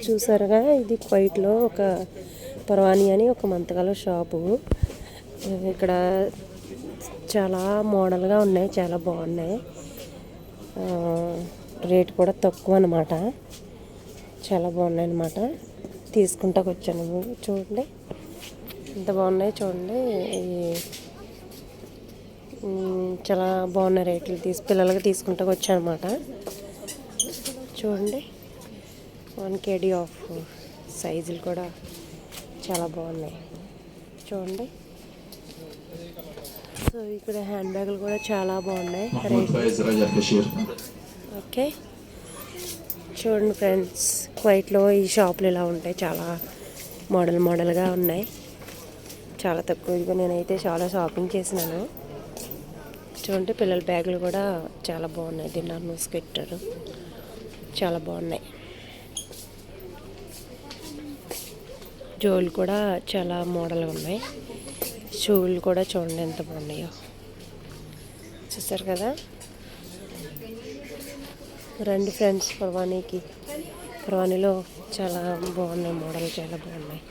చూసారుగా, ఇది క్వైట్లో ఒక పర్వాణి అని ఒక మంతకాల షాపు. ఇక్కడ చాలా మోడల్గా ఉన్నాయి, చాలా బాగున్నాయి. రేట్ కూడా తక్కువ అన్నమాట. చాలా బాగున్నాయి అన్నమాట. తీసుకుంటాకు వచ్చాను. చూడండి ఎంత బాగున్నాయి చూడండి. చాలా బాగున్నాయి రేట్లు. పిల్లలకి తీసుకుంటాకు వచ్చాను అనమాట. చూడండి 1 kg ఆఫ్ సైజులు కూడా చాలా బాగున్నాయి చూడండి. సో ఇక్కడ హ్యాండ్ బ్యాగులు కూడా చాలా బాగున్నాయి. ఓకే చూడండి ఫ్రెండ్స్, క్వైట్లో ఈ షాపులు ఇలా ఉంటాయి. చాలా మోడల్గా ఉన్నాయి. చాలా తక్కువగా నేనైతే చాలా షాపింగ్ చేసినాను. చూడండి పిల్లల బ్యాగులు కూడా చాలా బాగున్నాయి. డిన్నర్ మూసి పెట్టారు, చాలా బాగున్నాయి. జోలు కూడా చాలా మోడల్గా ఉన్నాయి. షూలు కూడా చూడండి ఎంత బాగున్నాయో. చూసారు కదా. రండి ఫ్రెండ్స్, పర్వాణిలో చాలా బాగున్నాయి మోడల్, చాలా బాగున్నాయి.